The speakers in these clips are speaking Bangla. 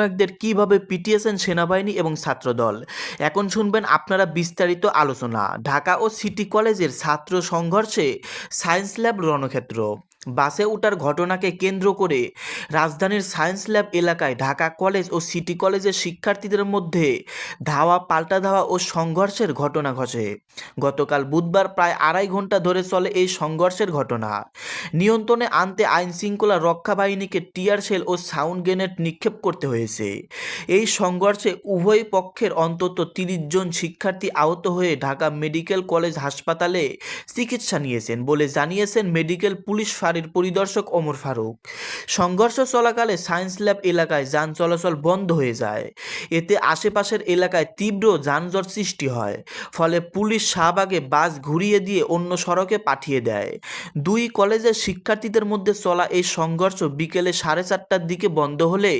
সমন্বয়কদের কিভাবে পিটিয়েছেন সেনাবাহিনী এবং ছাত্রদল। এখন শুনবেন আপনারা বিস্তারিত আলোচনা। ঢাকা ও সিটি কলেজের ছাত্র সংঘর্ষে সায়েন্স ল্যাব রণক্ষেত্র। বাসে ওঠার ঘটনাকে কেন্দ্র করে রাজধানীর সায়েন্স ল্যাব এলাকায় ঢাকা কলেজ ও সিটি কলেজের শিক্ষার্থীদের মধ্যে ধাওয়া পাল্টা ধাওয়া ও সংঘর্ষের ঘটনা ঘটে। গতকাল বুধবার প্রায় 2.5 ঘন্টা ধরে চলে এই সংঘর্ষের ঘটনা। নিয়ন্ত্রণে আনতে আইন শৃঙ্খলা রক্ষা বাহিনীকে টিয়ার শেল ও সাউন্ড গ্রেনেড নিক্ষেপ করতে হয়েছে। এই সংঘর্ষে উভয় পক্ষের অন্তত 30 জন শিক্ষার্থী আহত হয়ে ঢাকা মেডিকেল কলেজ হাসপাতালে চিকিৎসা নিয়েছেন বলে জানিয়েছেন মেডিকেল পুলিশ ফাঁড়ির পরিদর্শক ওমর ফারুক। সংঘর্ষ চলাকালে সায়েন্স ল্যাব এলাকায় যান চলাচল বন্ধ হয়ে যায়। এতে আশেপাশের এলাকায় তীব্র যানজট সৃষ্টি হয়। ফলে পুলিশ শাহবাগে বাস ঘুরিয়ে দিয়ে অন্য সড়কে পাঠিয়ে দেয়। দুই কলেজের শিক্ষার্থীদের মধ্যে চলা এই সংঘর্ষ বিকেলে 4:30টার দিকে বন্ধ হলে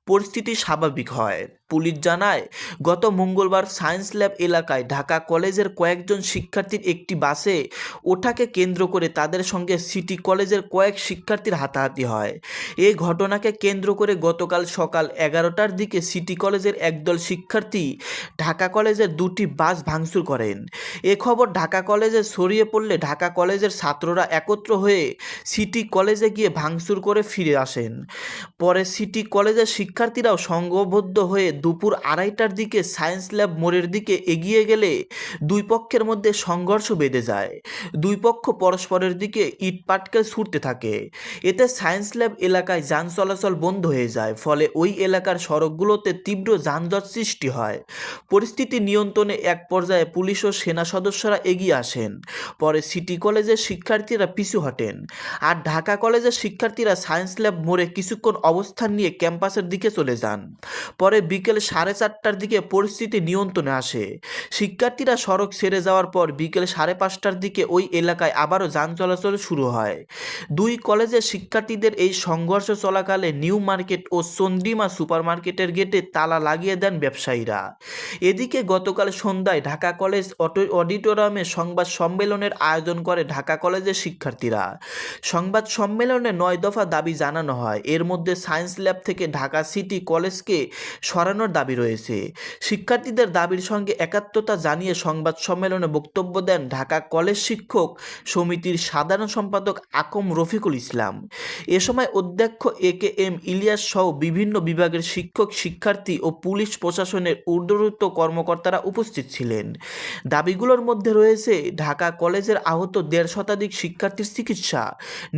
পরিস্থিতি স্বাভাবিক হয়। পুলিশ জানায়, গত মঙ্গলবার সায়েন্স ল্যাব এলাকায় ঢাকা কলেজের কয়েকজন শিক্ষার্থীর একটি বাসে ওঠাকে কেন্দ্র করে তাদের সঙ্গে সিটি কলেজের কয়েক শিক্ষার্থীর হাতাহাতি হয়। এই ঘটনাকে কেন্দ্র করে গতকাল সকাল 11টার দিকে সিটি কলেজের একদল শিক্ষার্থী ঢাকা কলেজের 2টি বাস ভাঙচুর করেন। এ খবর ঢাকা কলেজে ছড়িয়ে পড়লে ঢাকা কলেজের ছাত্ররা একত্র হয়ে সিটি কলেজে গিয়ে ভাঙচুর করে ফিরে আসেন। পরে সিটি কলেজের শিক্ষার্থীরাও সংঘবদ্ধ হয়ে দুপুর 2:30টার দিকে সায়েন্স ল্যাব মোড়ের দিকে এগিয়ে গেলে দুই পক্ষের মধ্যে সংঘর্ষ বেঁধে যায়। দুই পক্ষ পরস্পরের দিকে ইট পাটকেল ছুড়তে থাকে। এতে সায়েন্স ল্যাব এলাকায় যান চলাচল বন্ধ হয়ে যায়। ফলে ওই এলাকার সড়কগুলোতে তীব্র যানজট সৃষ্টি হয়। পরিস্থিতি নিয়ন্ত্রণে এক পর্যায়ে পুলিশ ও সেনা সদস্যরা এগিয়ে আসেন। পরে সিটি কলেজের শিক্ষার্থীরা পিছু হটেন। আর ঢাকা কলেজের শিক্ষার্থীরা সায়েন্স ল্যাব মোড়ে কিছুক্ষণ অবস্থান নিয়ে ক্যাম্পাসের দিকে চলে যান। পরে বিকেল 4:30টার দিকে পরিস্থিতি নিয়ন্ত্রণে আসে। শিক্ষার্থীরা সড়ক ছেড়ে যাওয়ার পর বিকেল 5:30টার দিকে ওই এলাকায় আবারও যান চলাচল শুরু হয়। দুই কলেজের শিক্ষার্থীদের এই সংঘর্ষ চলাকালে নিউ মার্কেট ও চন্দ্রিমা সুপারমার্কেটের গেটে তালা লাগিয়ে দেন ব্যবসায়ীরা। এদিকে গতকাল সন্ধ্যায় ঢাকা কলেজ অডিটোরিয়ামে সংবাদ সম্মেলনের আয়োজন করে ঢাকা কলেজের শিক্ষার্থীরা। সংবাদ সম্মেলনে 9 দফা দাবি জানানো হয়। এর মধ্যে সায়েন্স ল্যাব থেকে ঢাকা সিটি কলেজকে সরানোর দাবি রয়েছে। শিক্ষার্থীদের দাবির সঙ্গে একাত্মতা জানিয়ে সংবাদ সম্মেলনে বক্তব্য দেন ঢাকা কলেজ শিক্ষক সমিতির সাধারণ সম্পাদক আকম রফিকুল ইসলাম। এ সময় অধ্যক্ষ AKM ইলিয়াস সহ বিভিন্ন বিভাগের শিক্ষক, শিক্ষার্থী ও পুলিশ প্রশাসনের ঊর্ধ্বতন কর্মকর্তারা উপস্থিত ছিলেন। দাবিগুলোর মধ্যে রয়েছে ঢাকা কলেজের আহত 1.5 শতাধিক শিক্ষার্থীর চিকিৎসা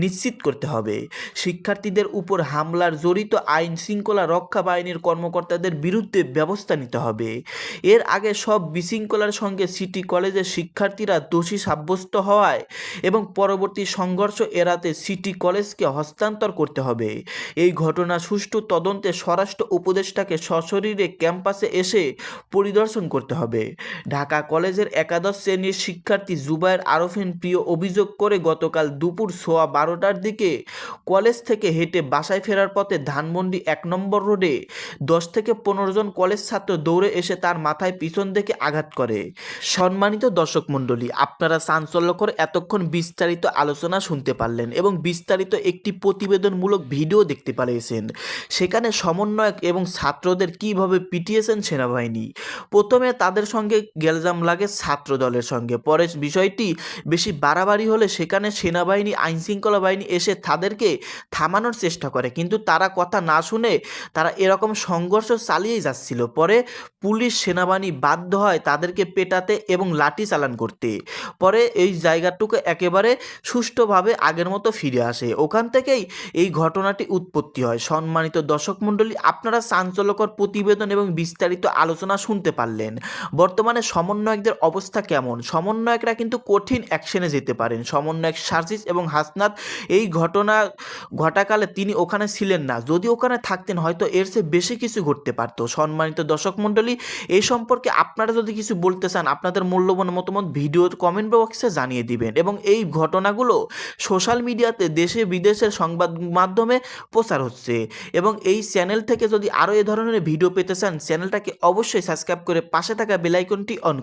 নিশ্চিত করতে হবে। শিক্ষার্থীদের উপর হামলার জড়িত আইন শৃঙ্খলা রক্ষা বাহিনীর কর্মকর্তাদের বিরুদ্ধে ব্যবস্থা নিতে হবে। এর আগে সব বিশৃঙ্খলার সঙ্গে সিটি কলেজের শিক্ষার্থীরা দোষী সাব্যস্ত হওয়ায় এবং পরবর্তী সংঘর্ষ এড়াতে সিটি কলেজকে হস্তান্তর করতে হবে। এই ঘটনা সুষ্ঠু তদন্তে স্বরাষ্ট্র উপদেষ্টাকে সশরীরে ক্যাম্পাসে এসে পরিদর্শন করতে হবে। ঢাকা কলেজের একাদশ শ্রেণীর শিক্ষার্থী জুবায়ের আরফিন প্রিয় অভিযোগ করে গতকাল দুপুর 12:15টার দিকে কলেজ থেকে হেঁটে বাসায় ফেরার পথে ধানমন্ডি 1 নম্বর রোডে 10 থেকে 15 জন কলেজ ছাত্র দৌড়ে এসে তার মাথায় পিছন থেকে আঘাত করে। সম্মানিত দর্শক মণ্ডলী, আপনারা চাঞ্চল্যকর এতক্ষণ বিস্তারিত আলোচনা শুনতে পারলেন এবং বিস্তারিত একটি প্রতিবেদনমূলক ভিডিও দেখতে পেয়েছেন। সেখানে সমন্বয়ক এবং ছাত্রদের কিভাবে পিটিয়েছেন সেনাবাহিনী। প্রথমে তাদের সঙ্গে গ্যালজাম লাগে ছাত্র দলের সঙ্গে। পরে বিষয়টি বেশি বাড়াবাড়ি হলে সেখানে সেনাবাহিনী, আইনশৃঙ্খলা বাহিনী এসে তাদেরকে থামানোর চেষ্টা করে, কিন্তু তারা কথা না শুনে তারা এরকম সংঘর্ষ চালিয়েই যাচ্ছিল। পরে পুলিশ, সেনাবাহিনী বাধ্য হয় তাদেরকে পেটাতে এবং লাঠি চালান করতে। পরে এই জায়গাটুকু একেবারে সুষ্ঠুভাবে আগের মতো ফিরে আসে। ওখান থেকেই এই ঘটনাটি উৎপত্তি হয়। সম্মানিত দর্শক মণ্ডলী, আপনারা চাঞ্চল্যকর প্রতিবেদন এবং বিস্তারিত আলোচনা শুনতে পারলেন। বর্তমানে সমন্বয়কদের অবস্থা কেমন? সমন্বয়করা কিন্তু কঠিন অ্যাকশনে যেতে পারেন। সমন্বয়ক সার্জিস এবং হাসনাত এই ঘটনা ঘটাকালে তিনি ওখানে ছিলেন না। যদি ওখানে থাকতেন হয়তো এর চেয়ে বেশি কিছু ঘটতে পারত। সম্মানিত দর্শক মণ্ডলী, এই সম্পর্কে আপনারা যদি কিছু বলতে চান, আপনাদের মূল্যবান মতামত ভিডিওর কমেন্ট বক্সে জানিয়ে দিবেন। এবং এই ঘটনাগুলো সোশ্যাল মিডিয়াতে দেশে বিদেশের সংবাদ মাধ্যমে প্রচার হচ্ছে। এবং এই চ্যানেল থেকে যদি আরও এ ধরনের ভিডিও পেতে চান, চ্যানেলটাকে অবশ্যই সাবস্ক্রাইব করে পাশে থাকা বেল আইকনটি অন করুন।